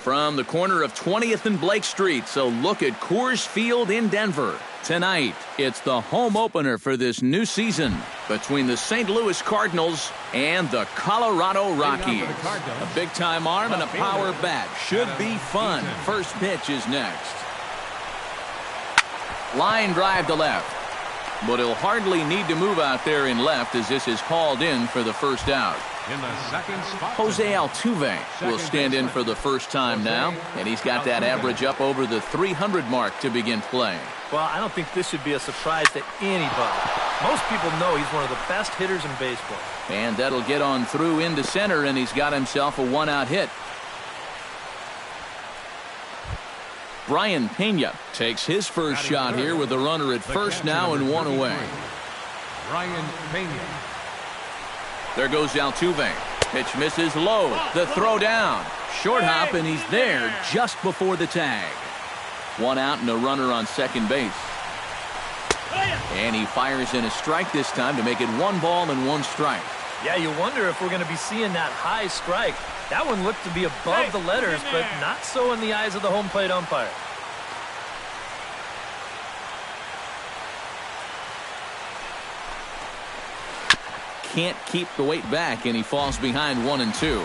from the corner of 20th and Blake Street. So look at Coors Field in Denver. Tonight, it's the home opener for this new season between the St. Louis Cardinals and the Colorado Rockies. A big-time arm and a power bat. Should be fun. First pitch is next. Line drive to left. But he'll hardly need to move out there in left as this is hauled in for the first out. In the second spot, Jose Altuve will stand in for the first time now, and he's got that average up over the 300 mark to begin play. Well, I don't think this should be a surprise to anybody. Most people know he's one of the best hitters in baseball. And that'll get on through into center, and he's got himself a one-out hit. Brian Pena takes his first shot here with a runner at first now and one away. Brian Pena. There goes Altuve. Pitch misses low. The throw down. Short hop, and he's there just before the tag. One out and a runner on second base. And he fires in a strike this time to make it 1 ball and 1 strike. Yeah, you wonder if we're going to be seeing that high strike. That one looked to be above the letters, but not so in the eyes of the home plate umpire. Can't keep the weight back, and he falls behind 1 and 2.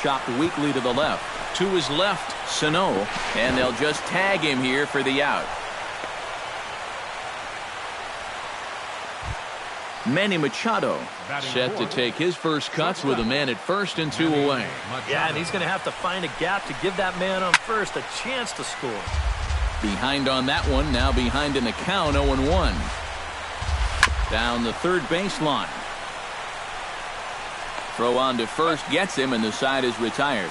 Chopped weakly to the left. To his left, Sano, and they'll just tag him here for the out. Manny Machado set to take his first cuts with a man at first and 2 away. Yeah, and he's going to have to find a gap to give that man on first a chance to score. Behind on that one, now behind in the count, 0-1. Down the third baseline. Throw on to first gets him, and the side is retired.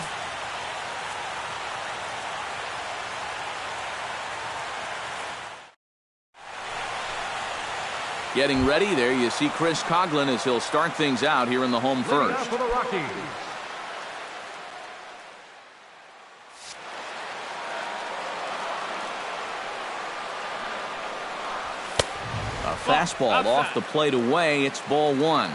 Getting ready, there you see Chris Coughlin as he'll start things out here in the home first. For the Rockies. A fastball off the plate away. It's ball 1.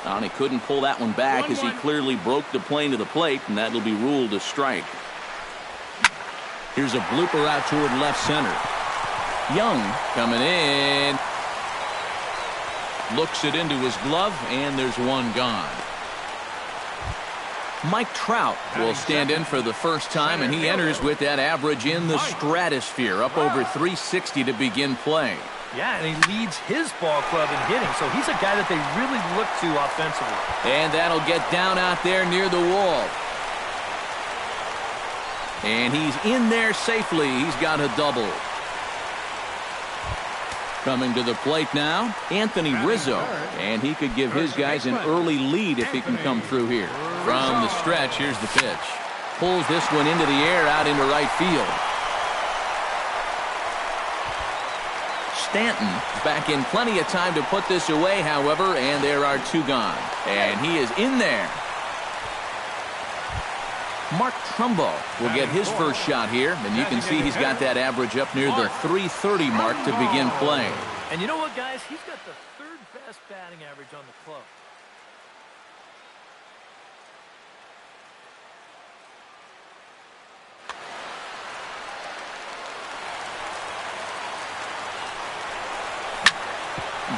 And he couldn't pull that one back as he clearly broke the plane to the plate, and that'll be ruled a strike. Here's a blooper out toward left center. Young coming in. Looks it into his glove, and there's one gone. Mike Trout will stand in for the first time, and he enters with that average in the stratosphere, up over 360 to begin play. Yeah, and he leads his ball club in hitting, so he's a guy that they really look to offensively. And that'll get down out there near the wall. And he's in there safely. He's got a double. Coming to the plate now, Anthony Rizzo. And he could give his guys an early lead if he can come through here. From the stretch, here's the pitch. Pulls this one into the air out into right field. Stanton back in plenty of time to put this away, however, and there are 2 gone. And he is in there. Mark Trumbo will get his first shot here, and you can see he's got that average up near the 330 mark to begin play. And you know what, guys? He's got the 3rd best batting average on the club.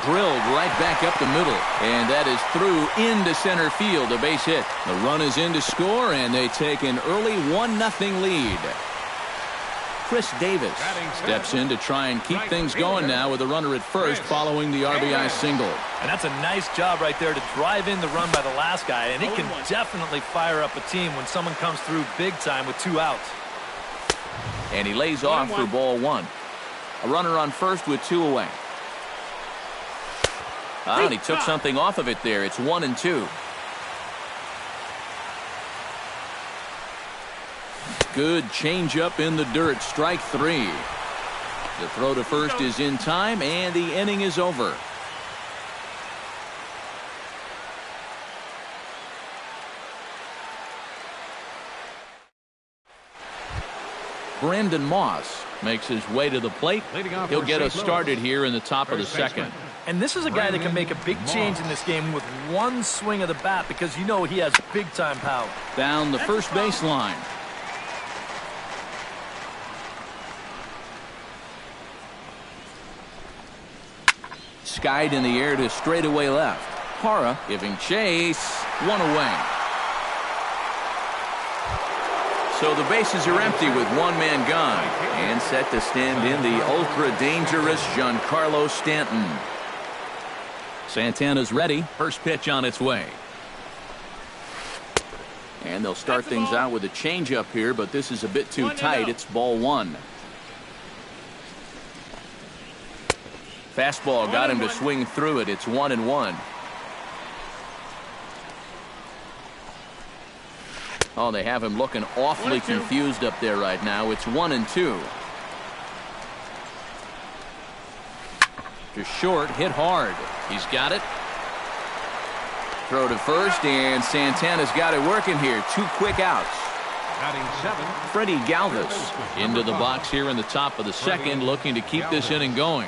Drilled right back up the middle, and that is through into center field, a base hit. The run is in to score, and they take an early 1-0 lead. Chris Davis steps in to try and keep things going now with a runner at first following the RBI single. And that's a nice job right there to drive in the run by the last guy, and it can definitely fire up a team when someone comes through big time with 2 outs. And he lays off for ball 1. A runner on first with 2 away. And he took something off of it there. It's 1 and 2. Good changeup in the dirt. Strike 3. The throw to first is in time, and the inning is over. Brandon Moss makes his way to the plate. He'll get us started here in the top of the second. And this is a guy that can make a big change in this game with one swing of the bat because you know he has big-time power. Down the first baseline. Skied in the air to straightaway left. Parra giving chase. One away. So the bases are empty with one man gone. And set to stand in the ultra-dangerous Giancarlo Stanton. Santana's ready. First pitch on its way. And they'll start things out with a changeup here, but this is a bit too tight. It's ball one. Fastball got him to swing through it. It's 1-1. Oh, they have him looking awfully confused up there right now. It's 1-2. To short, hit hard. He's got it. Throw to first, and Santana's got it working here. 2 quick outs. Freddie Galvis into the box here in the top of the second, looking to keep this inning going.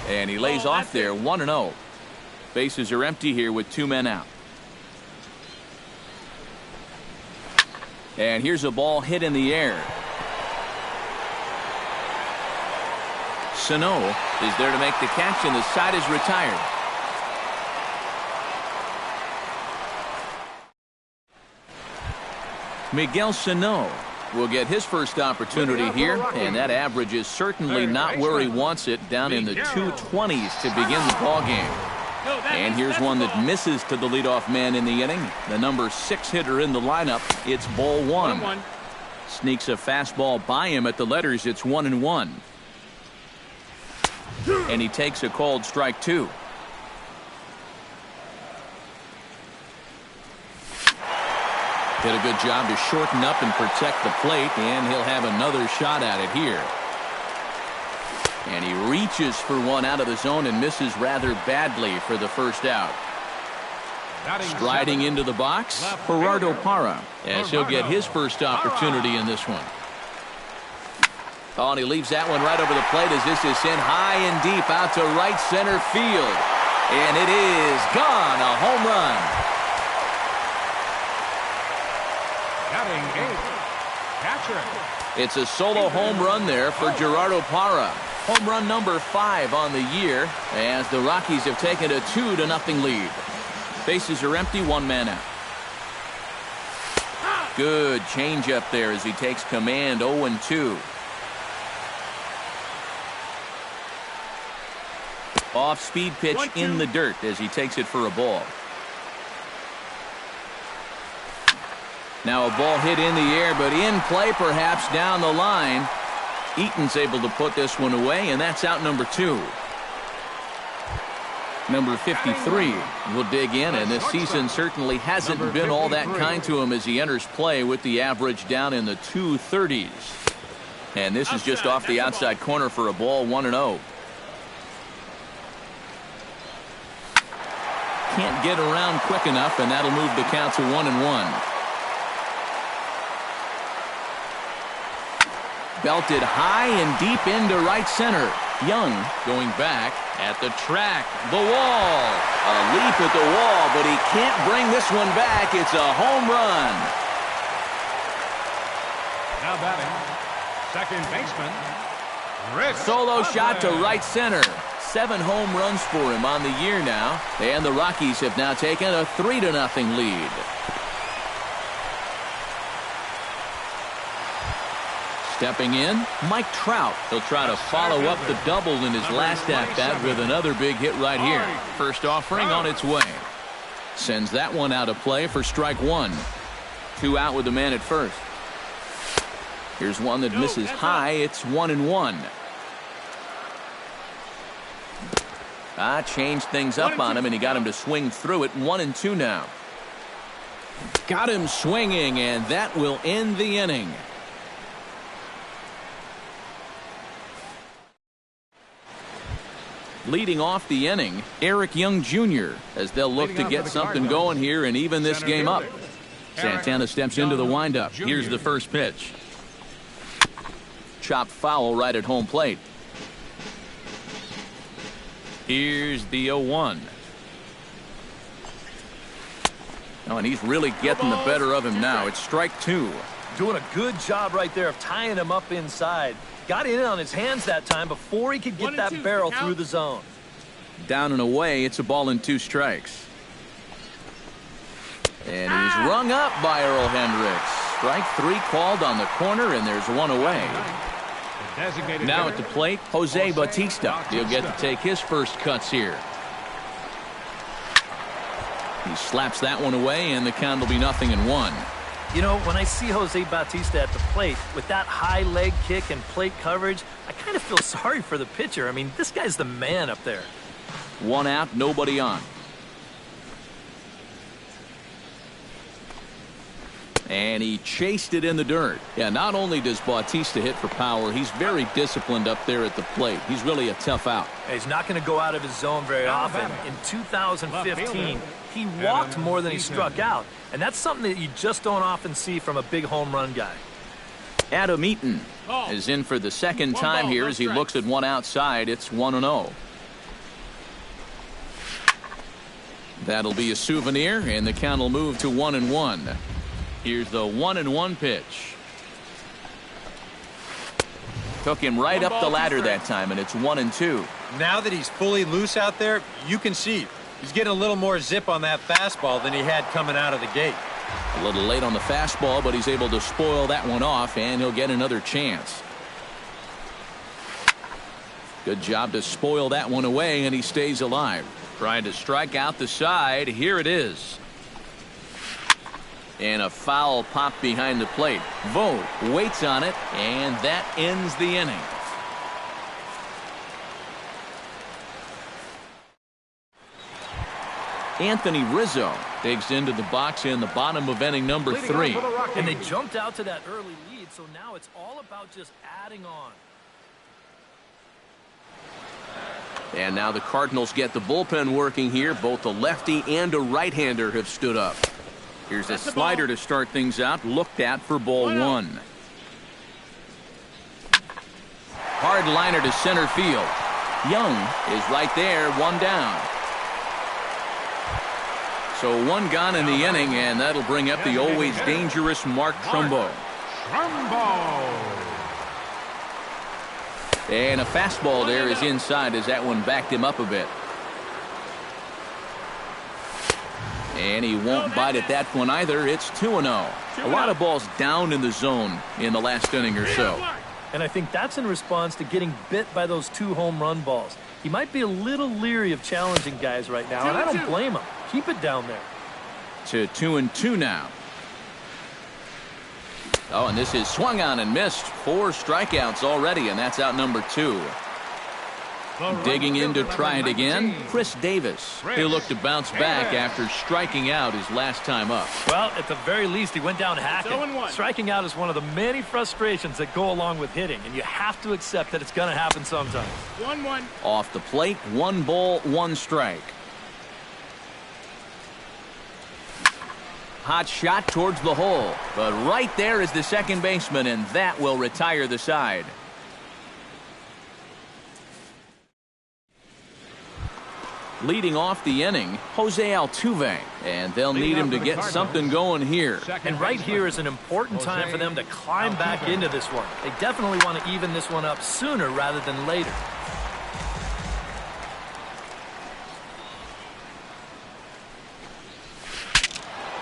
And he lays off there, 1-0. Bases are empty here with 2 men out. And here's a ball hit in the air. Sano is there to make the catch, and the side is retired. Miguel Sano will get his first opportunity here, and that average is certainly not where he wants it, down in the 220s to begin the ball game. And here's one that misses to the leadoff man in the inning, the number 6 hitter in the lineup. It's ball one. Sneaks a fastball by him at the letters. It's 1-1. And he takes a called strike 2. Did a good job to shorten up and protect the plate, and he'll have another shot at it here. And he reaches for one out of the zone and misses rather badly for the first out. Striding into the box, Gerardo Parra, as he'll get his first opportunity in this one. Oh, and he leaves that one right over the plate as this is sent high and deep out to right center field. And it is gone, a home run. It's a solo home run there for Gerardo Parra. Home run number 5 on the year as the Rockies have taken a 2-0 lead. Bases are empty, 1 man out. Good changeup there as he takes command. 0-2. Off speed pitch in the dirt as he takes it for a ball. Now a ball hit in the air, but in play perhaps down the line. Eaton's able to put this one away, and that's out number 2. Number 53 will dig in, and this season certainly hasn't been all that kind to him as he enters play with the average down in the 230s. And this is just off the outside corner for a ball, 1-0. Can't get around quick enough, and that'll move the count to 1-1. Belted high and deep into right center. Young going back at the track. The wall. A leap at the wall, but he can't bring this one back. It's a home run. Now batting, second baseman, Rich. Solo shot to right center. 7 home runs for him on the year now. And the Rockies have now taken a 3-0 lead. Stepping in, Mike Trout. He'll try to follow up the double in his last at-bat with another big hit right here. First offering on its way. Sends that one out of play for strike 1. 2 out with the man at first. Here's one that misses high. It's 1-1. Changed things up on him, and he got him to swing through it. 1-2 now. Got him swinging, and that will end the inning. Leading off the inning, Eric Young Jr., as they'll look to get something going here and even this game up. Santana steps into the windup. Here's the first pitch. chopped foul right at home plate. Here's the 0-1. Oh, and he's really getting the better of him now. It's strike two. Doing a good job right there of tying him up inside. Got in on his hands that time before he could get that barrel through the zone. Down and away, it's a ball and 2 strikes. And he's rung up by Earl Hendricks. Strike 3 called on the corner, and there's 1 away. Now at the plate, Jose Bautista. He'll get to take his first cuts here. He slaps that one away, and the count will be 0-1. You know, when I see Jose Bautista at the plate with that high leg kick and plate coverage, I kind of feel sorry for the pitcher. I mean, this guy's the man up there. 1 out, nobody on. And he chased it in the dirt. Yeah, not only does Bautista hit for power, he's very disciplined up there at the plate. He's really a tough out. He's not going to go out of his zone very often. In 2015, he walked more than he struck out. And that's something that you just don't often see from a big home run guy. Adam Eaton is in for the second time here as he looks at one outside. It's 1-0. That'll be a souvenir, and the count will move to 1-1. Here's the 1-1 pitch. Took him right up the ladder that time, and it's 1-2. Now that he's fully loose out there, you can see he's getting a little more zip on that fastball than he had coming out of the gate. A little late on the fastball, but he's able to spoil that one off, and he'll get another chance. Good job to spoil that one away, and he stays alive. Trying to strike out the side. Here it is. And a foul pop behind the plate. Vogt waits on it, and that ends the inning. Anthony Rizzo digs into the box in the bottom of inning number 3. And they jumped out to that early lead, so now it's all about just adding on. And now the Cardinals get the bullpen working here. Both a lefty and a right-hander have stood up. Here's a slider to start things out, looked at for ball 1. Hard liner to center field. Young is right there, 1 down. So 1 gone in the inning, and that'll bring up the always dangerous Mark Trumbo. And a fastball there is inside as that one backed him up a bit. And he won't bite at that one either. It's 2-0. A lot of balls down in the zone in the last inning or so. And I think that's in response to getting bit by those 2 home run balls. He might be a little leery of challenging guys right now, and I don't blame him. Keep it down there. To 2-2 now. Oh, and this is swung on and missed. 4 strikeouts already, and that's out number 2. Digging in to try it again, Chris Davis. He'll look to bounce back after striking out his last time up. Well, at the very least, he went down hacking. Striking out is one of the many frustrations that go along with hitting, and you have to accept that it's going to happen sometimes. 1-1. Off the plate, 1 ball, 1 strike. Hot shot towards the hole, but right there is the second baseman, and that will retire the side. Leading off the inning, Jose Altuve, and they'll need him to get something going here. And right here is an important time for them to climb back into this one. They definitely want to even this one up sooner rather than later.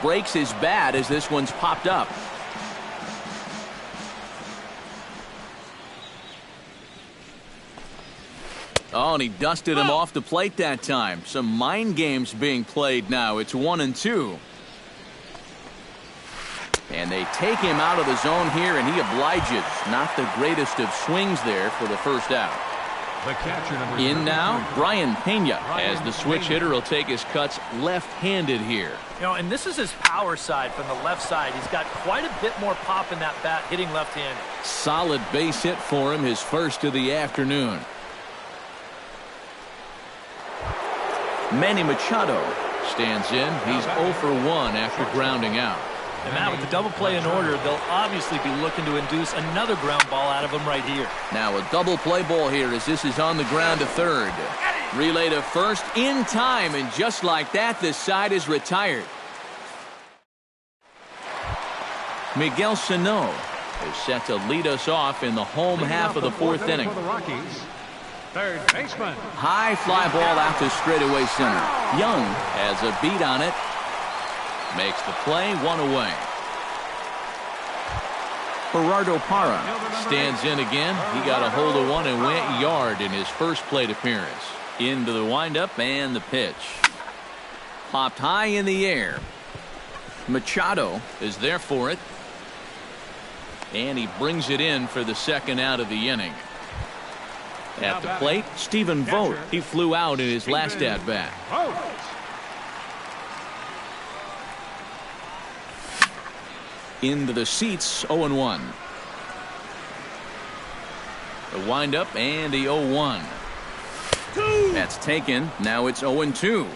Breaks his bat as this one's popped up. Oh, and he dusted him off the plate that time. Some mind games being played now. It's 1-2. And they take him out of the zone here, and he obliges. Not the greatest of swings there for the first out. In now, Brian Pena, as the switch hitter will take his cuts left-handed here. You know, and this is his power side from the left side. He's got quite a bit more pop in that bat hitting left-handed. Solid base hit for him, his first of the afternoon. Manny Machado stands in. He's 0 for 1 after grounding out. And Matt, with the double play in order, they'll obviously be looking to induce another ground ball out of him right here. Now a double play ball here as this is on the ground to third. Relay to first in time, and just like that, this side is retired. Miguel Sano is set to lead us off in the home half of the fourth inning. For the Rockies, third baseman. High fly ball out to straightaway center. Young has a beat on it. Makes the play, one away. Gerardo Parra stands in again. He got a hold of one and went yard in his first plate appearance. Into the windup and the pitch. Popped high in the air. Machado is there for it. And he brings it in for the second out of the inning. At the plate, Stephen Vogt. He flew out in his last at-bat. Into the seats, 0-1. The windup and the 0-1. That's taken. Now it's 0-2.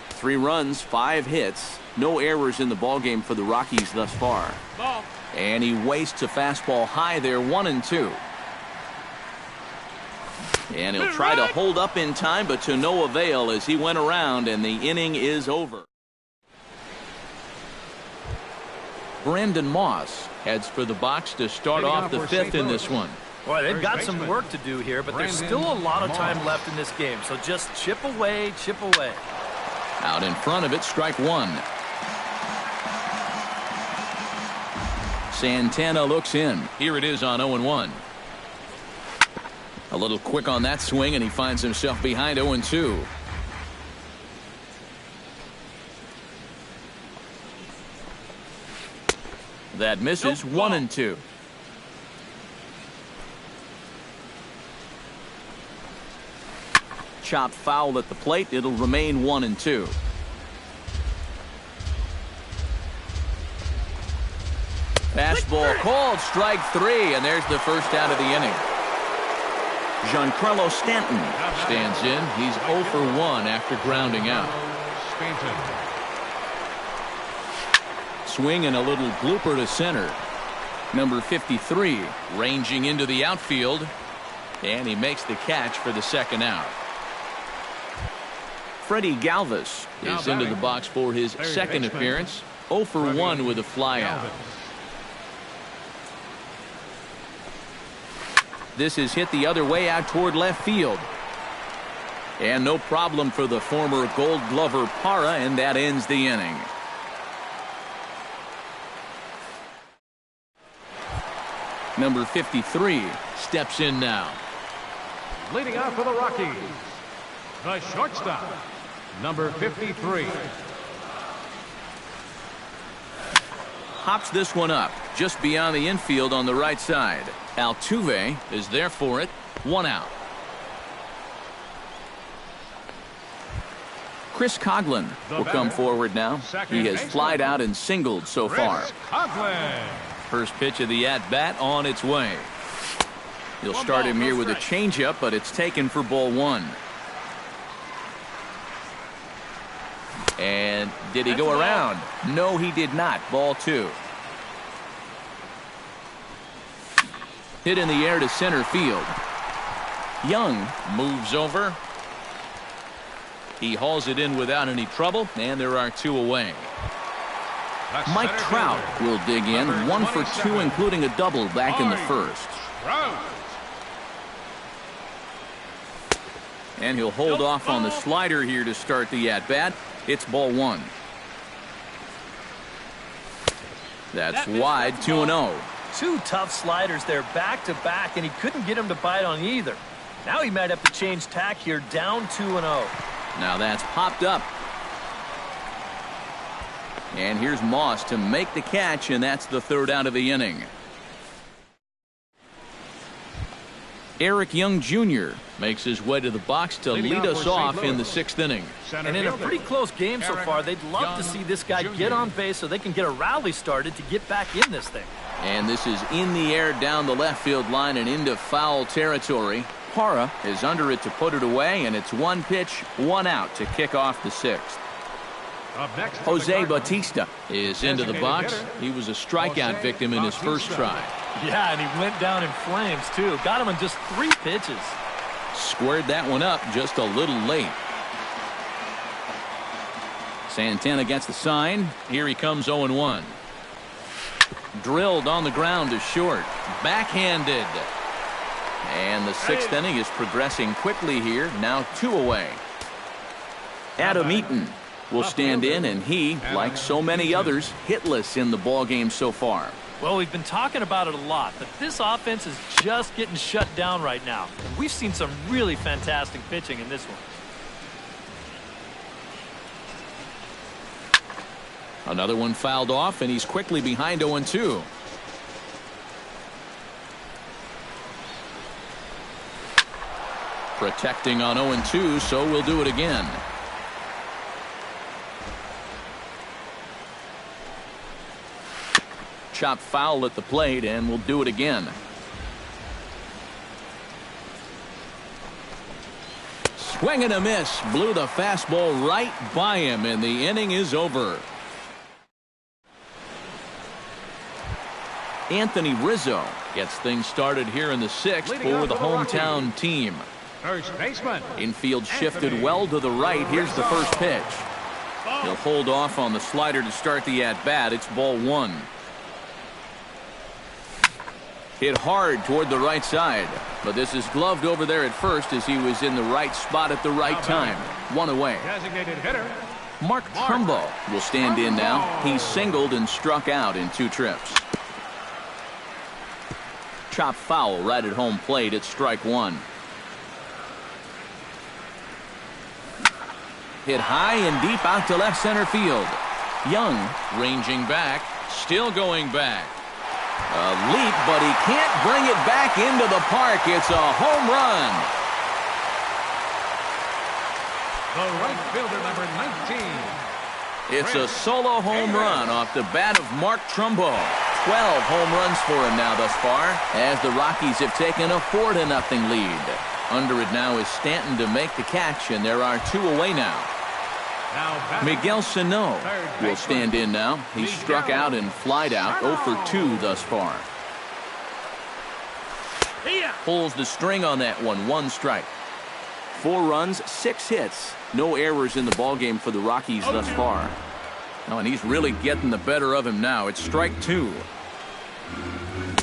3 runs, 5 hits. No errors in the ballgame for the Rockies thus far. And he wastes a fastball high there, 1-2. And he'll try to hold up in time, but to no avail as he went around and the inning is over. Brandon Moss heads for the box to start off the fifth in this one. Boy, they've got some work to do here, but there's still a lot of time left in this game. So just chip away, chip away. Out in front of it, strike one. Santana looks in. Here it is on 0-1. A little quick on that swing, and he finds himself behind 0-2. That misses, 1-2. Chopped foul at the plate. It'll remain 1-2. Fastball called, strike 3, and there's the first out of the inning. Giancarlo Stanton stands in. He's 0 for 1 after grounding out. Swing and a little blooper to center. Number 53 ranging into the outfield, and he makes the catch for the second out. Freddie Galvis is into the box for his second appearance. 0 for 1 with a flyout. This is hit the other way out toward left field. And no problem for the former Gold Glover Parra, and that ends the inning. Number 53 steps in now. Leading out for the Rockies, the shortstop, number 53. Hops this one up just beyond the infield on the right side. Altuve is there for it. 1 out. Chris Coghlan will come forward now. He has flied out and singled so far. First pitch of the at-bat on its way. You'll start him here with a changeup, but it's taken for ball 1. And did he go around? No, he did not. Ball 2. Hit in the air to center field. Young moves over. He hauls it in without any trouble, and there are 2 away. Mike Trout will dig in. 1 for 2, including a double back in the first. And he'll hold off on the slider here to start the at-bat. It's ball 1. That's wide, 2-0. 2 tough sliders there back to back, and he couldn't get him to bite on either. Now he might have to change tack here, down 2-0. Now that's popped up. And here's Moss to make the catch, and that's the third out of the inning. Eric Young Jr. makes his way to the box to lead us off in the 6th inning. And in a pretty close game so far, they'd love to see this guy get on base so they can get a rally started to get back in this thing. And this is in the air down the left field line and into foul territory. Parra is under it to put it away, and it's 1 pitch, 1 out to kick off the 6th. Up next, Jose Bautista is into the box. He was a strikeout victim in his first try. Yeah, and he went down in flames, too. Got him in just 3 pitches. Squared that one up just a little late. Santana gets the sign. Here he comes 0-1. Drilled on the ground to short. Backhanded. And the 6th inning is progressing quickly here. Now 2 away. Adam Eaton will stand in, and he, like so many others, hitless in the ballgame so far. Well, we've been talking about it a lot, but this offense is just getting shut down right now. And we've seen some really fantastic pitching in this one. Another one fouled off, and he's quickly behind 0-2. Protecting on 0-2, so we'll do it again. Chop foul at the plate, and we'll do it again. Swing and a miss. Blew the fastball right by him, and the inning is over. Anthony Rizzo gets things started here in the 6th for the hometown team. First baseman. Infield shifted well to the right. Here's the first pitch. He'll hold off on the slider to start the at-bat. It's ball 1. Hit hard toward the right side, but this is gloved over there at first as he was in the right spot at the right time. 1 away. Designated hitter. Mark Trumbo will stand in now. He singled and struck out in 2 trips. Chop foul right at home plate. It's strike 1. Hit high and deep out to left center field. Young ranging back, still going back. A leap, but he can't bring it back into the park. It's a home run. The right fielder, number 19. It's a solo home run off the bat of Mark Trumbo. 12 home runs for him now thus far, as the Rockies have taken a 4-0 lead. Under it now is Stanton to make the catch, and there are 2 away now. Miguel Sano will stand in now. He struck out and flied out, 0 for 2 thus far. Pulls the string on that one. 1 strike. 4 runs, 6 hits. No errors in the ballgame for the Rockies thus far. Oh, and he's really getting the better of him now. It's strike 2.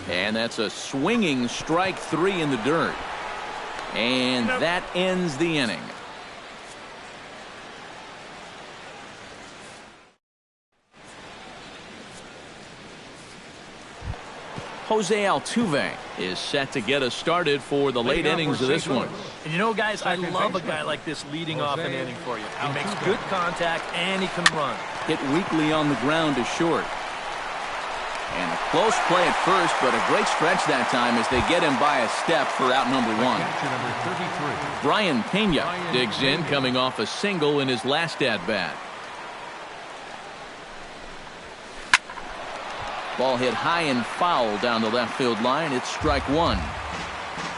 And that's a swinging strike 3 in the dirt. And that ends the inning. Jose Altuve is set to get us started for the late innings of this one. And you know, guys, I love a guy like this leading off an inning for you. He makes good contact and he can run. Hit weakly on the ground to short. And a close play at first, but a great stretch that time as they get him by a step for out number 1. Brian Pena digs in, coming off a single in his last at-bat. Ball hit high and foul down the left field line. It's strike 1.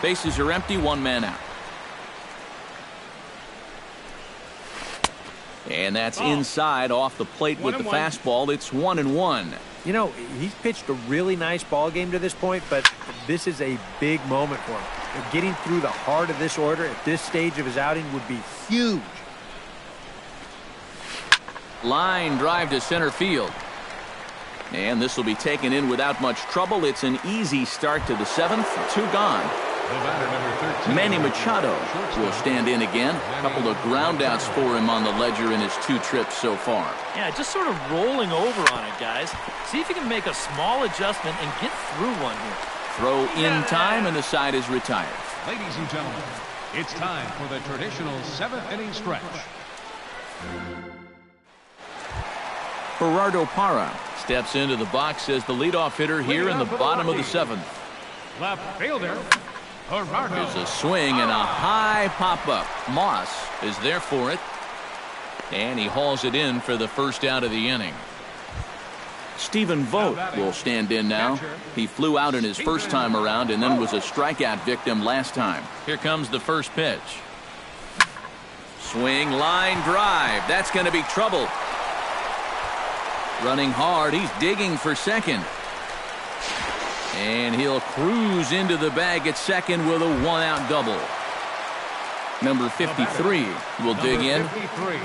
Bases are empty, 1 man out. And that's inside off the plate with the fastball. It's 1-1. You know, he's pitched a really nice ball game to this point, but this is a big moment for him. Getting through the heart of this order at this stage of his outing would be huge. Line drive to center field. And this will be taken in without much trouble. It's an easy start to the 7th. 2 gone. Manny Machado will stand in again. A couple of groundouts for him on the ledger in his 2 trips so far. Yeah, just sort of rolling over on it, guys. See if you can make a small adjustment and get through one here. Throw in time, and the side is retired. Ladies and gentlemen, it's time for the traditional 7th inning stretch. Gerardo Parra steps into the box as the leadoff hitter here in the bottom of the 7th. Left fielder, Gerardo. There's a swing and a high pop-up. Moss is there for it. And he hauls it in for the first out of the inning. Stephen Vogt will stand in now. He flew out in his first time around and then was a strikeout victim last time. Here comes the first pitch. Swing, line drive. That's going to be trouble. Running hard, he's digging for second. And he'll cruise into the bag at second with a one-out double. Number 53 will dig in.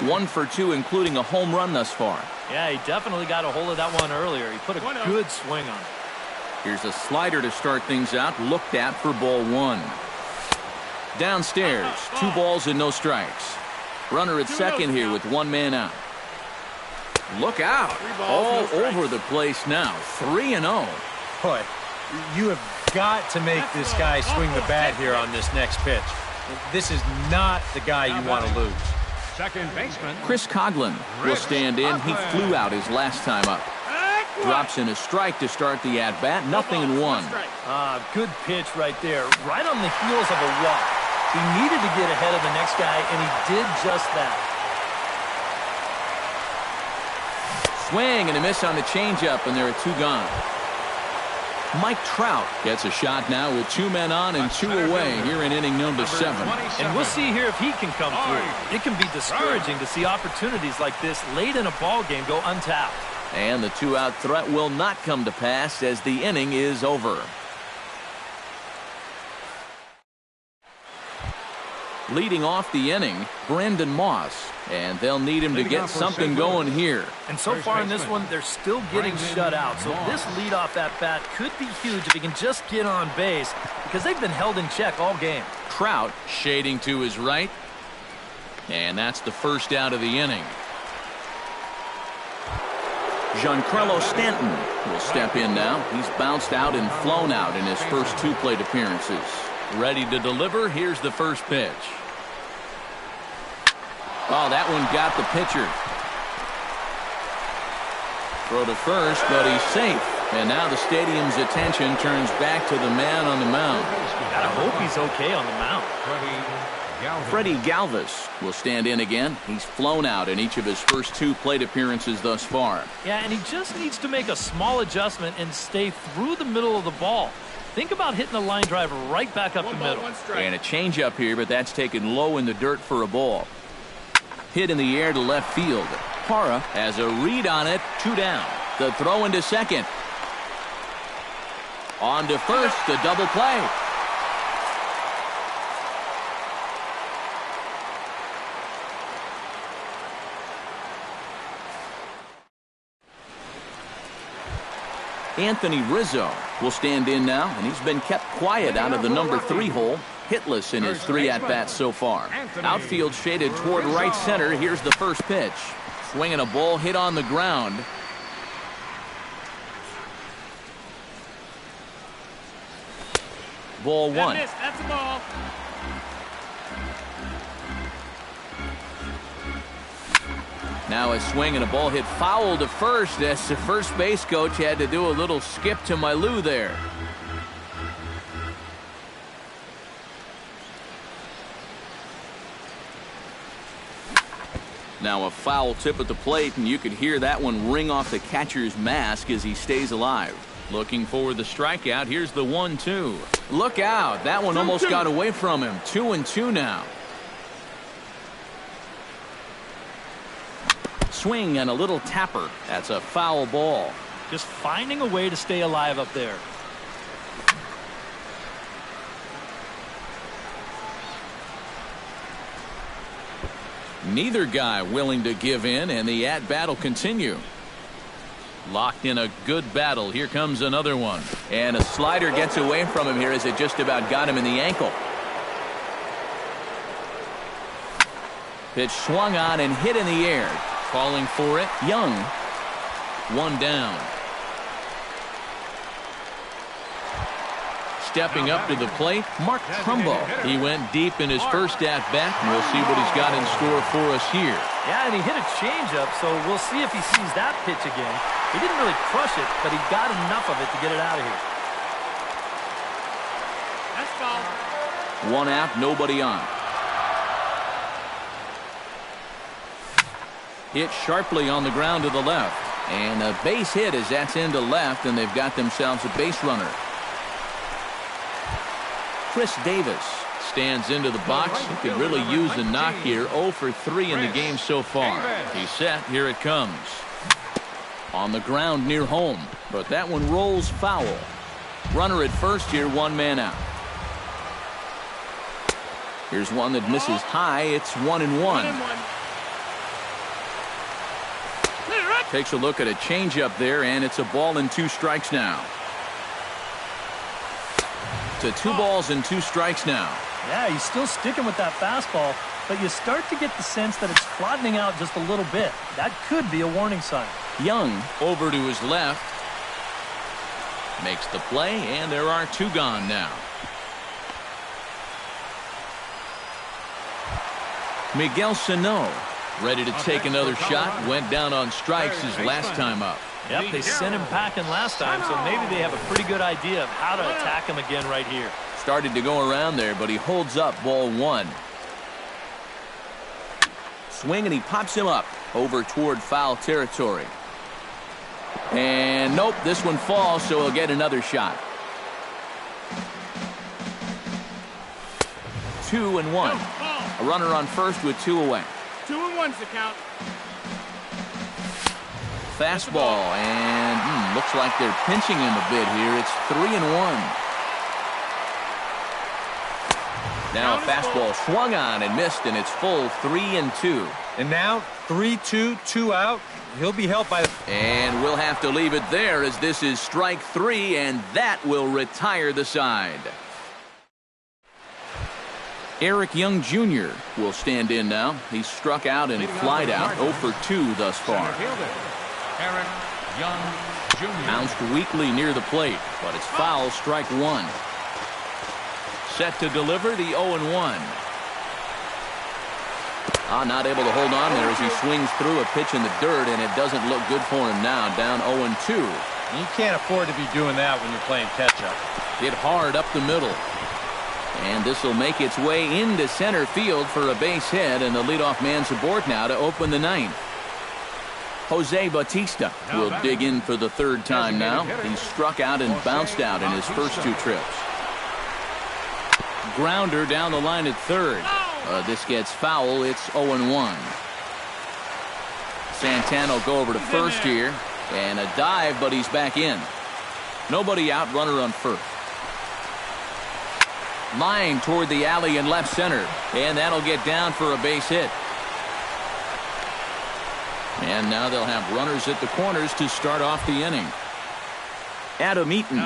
1 for 2, including a home run thus far. Yeah, he definitely got a hold of that one earlier. He put a good swing on it. Here's a slider to start things out, looked at for ball 1. Downstairs, 2 balls and no strikes. Runner at second here with 1 man out. Look out. All over the place now. 3-0. Boy, you have got to make this guy swing the bat here on this next pitch. This is not the guy you want to lose. Second baseman Chris Coughlin will stand in. He flew out his last time up. Drops in a strike to start the at-bat. 0-1. Good pitch right there. Right on the heels of a walk. He needed to get ahead of the next guy, and he did just that. Swing and a miss on the changeup, and there are 2 gone. Mike Trout gets a shot now with 2 men on and 2 away here in inning number 7. And we'll see here if he can come through. It can be discouraging to see opportunities like this late in a ball game go untapped. And the 2-out threat will not come to pass as the inning is over. Leading off the inning, Brandon Moss. And they'll need him to get something going here. And so far in this one, they're still getting shut out. So this leadoff at bat could be huge if he can just get on base, because they've been held in check all game. Trout shading to his right. And that's the first out of the inning. Giancarlo Stanton will step in now. He's bounced out and flown out in his first 2 plate appearances. Ready to deliver. Here's the first pitch. Oh, that one got the pitcher. Throw to first, but he's safe. And now the stadium's attention turns back to the man on the mound. Gotta hope he's okay on the mound. Freddie Galvis will stand in again. He's flown out in each of his first 2 plate appearances thus far. Yeah, and he just needs to make a small adjustment and stay through the middle of the ball. Think about hitting a line drive right back up the middle. And a changeup here, but that's taken low in the dirt for a ball. Hit in the air to left field. Parra has a read on it. 2 down. The throw into second. On to first, the double play. Anthony Rizzo will stand in now, and he's been kept quiet out of the number 3 hole. Hitless in his 3 at-bats so far. Outfield shaded toward right center. Here's the first pitch. Swinging a ball hit on the ground. Ball 1. That's a ball. Now a swing and a ball hit foul to first as the first base coach had to do a little skip to my loo there. Now a foul tip at the plate, and you could hear that one ring off the catcher's mask as he stays alive. Looking for the strikeout. Here's the 1-2. Look out. That one almost got away from him. 2-2 now. Swing and a little tapper. That's a foul ball. Just finding a way to stay alive up there. Neither guy willing to give in, and the at-bat will continue. Locked in a good battle. Here comes another one. And a slider gets away from him here as it just about got him in the ankle. Pitch swung on and hit in the air. Calling for it, Young. 1 down. Stepping up to the plate, Mark Trumbo. He went deep in his first at-bat, and we'll see what he's got in store for us here. Yeah, and he hit a changeup, so we'll see if he sees that pitch again. He didn't really crush it, but he got enough of it to get it out of here. That's foul. 1 out, nobody on. Hit sharply on the ground to the left. And a base hit as that's into left, and they've got themselves a base runner. Chris Davis stands into the box. He could really use a knock here. 0 for 3 in the game so far. He's set. Here it comes. On the ground near home, but that one rolls foul. Runner at first here, one man out. Here's one that misses high. It's 1-1. Takes a look at a changeup there, and it's a ball and 2 strikes now. To 2 balls and 2 strikes now. Yeah, he's still sticking with that fastball, but you start to get the sense that it's flattening out just a little bit. That could be a warning sign. Young over to his left. Makes the play, and there are 2 gone now. Miguel Sano ready to take another shot. Went down on strikes his last time up. Yep, they sent him packing last time, so maybe they have a pretty good idea of how to attack him again right here. Started to go around there, but he holds up ball 1. Swing, and he pops him up over toward foul territory. And nope, this one falls, so he'll get another shot. 2-1. A runner on first with 2 away. 2-1's the count. Fastball, and looks like they're pinching him a bit here. It's 3-1. Now a fastball swung on and missed, and it's full 3-2. And now 3-2, 2 out. He'll be helped by the... And we'll have to leave it there, as this is strike 3, and that will retire the side. Eric Young Jr. will stand in now. He's struck out and flied out, 0 for 2 thus far. Eric Young Jr. Bounced weakly near the plate, but it's foul, strike 1. Set to deliver the 0-1. Not able to hold on there as he swings through a pitch in the dirt, and it doesn't look good for him now, down 0-2. You can't afford to be doing that when you're playing catch-up. Hit hard up the middle. And this will make its way into center field for a base hit, and the leadoff man's aboard now to open the 9th. Jose Bautista will dig in for the 3rd time now. He's struck out and bounced out in his first 2 trips. Grounder down the line at 3rd. This gets foul. It's 0-1. Santana will go over to first here, and a dive, but he's back in. Nobody out, runner on first. Line toward the alley in left center, and that'll get down for a base hit. And now they'll have runners at the corners to start off the inning. Adam Eaton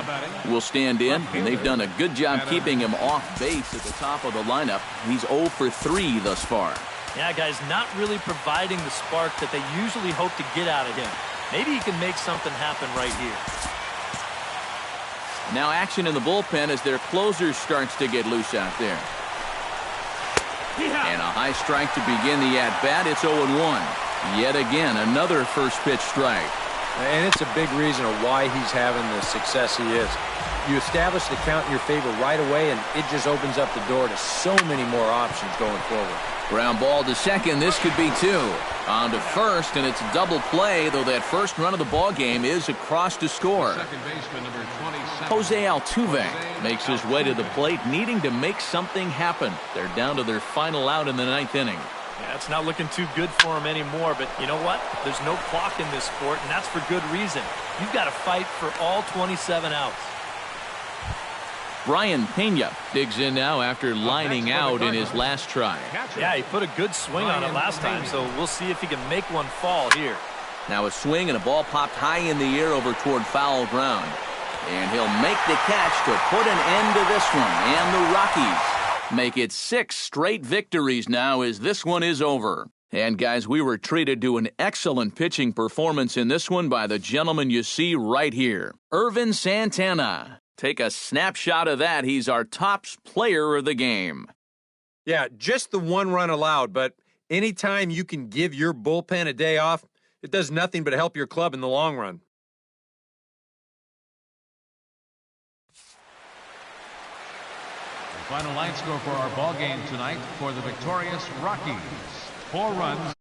will stand in, and they've done a good job keeping him off base at the top of the lineup. He's 0 for 3 thus far. Yeah, guys, not really providing the spark that they usually hope to get out of him. Maybe he can make something happen right here. Now action in the bullpen as their closer starts to get loose out there. And a high strike to begin the at-bat. It's 0-1. Yet again, another first pitch strike. And it's a big reason of why he's having the success he is. You establish the count in your favor right away, and it just opens up the door to so many more options going forward. Ground ball to second. This could be 2. On to first, and it's a double play, though that first run of the ball game is across to score. Second baseman, number 27. Jose Altuve makes his way to the plate, needing to make something happen. They're down to their final out in the 9th inning. Yeah, it's not looking too good for him anymore, but you know what? There's no clock in this sport, and that's for good reason. You've got to fight for all 27 outs. Brian Pena digs in now after lining out in his last try. Yeah, he put a good swing on it last time, so we'll see if he can make one fall here. Now a swing and a ball popped high in the air over toward foul ground. And he'll make the catch to put an end to this one. And the Rockies make it 6 straight victories now as this one is over. And guys, we were treated to an excellent pitching performance in this one by the gentleman you see right here, Ervin Santana. Take a snapshot of that. He's our top player of the game. Yeah, just the 1 run allowed, but anytime you can give your bullpen a day off, it does nothing but help your club in the long run. The final line score for our ball game tonight for the victorious Rockies. 4 runs.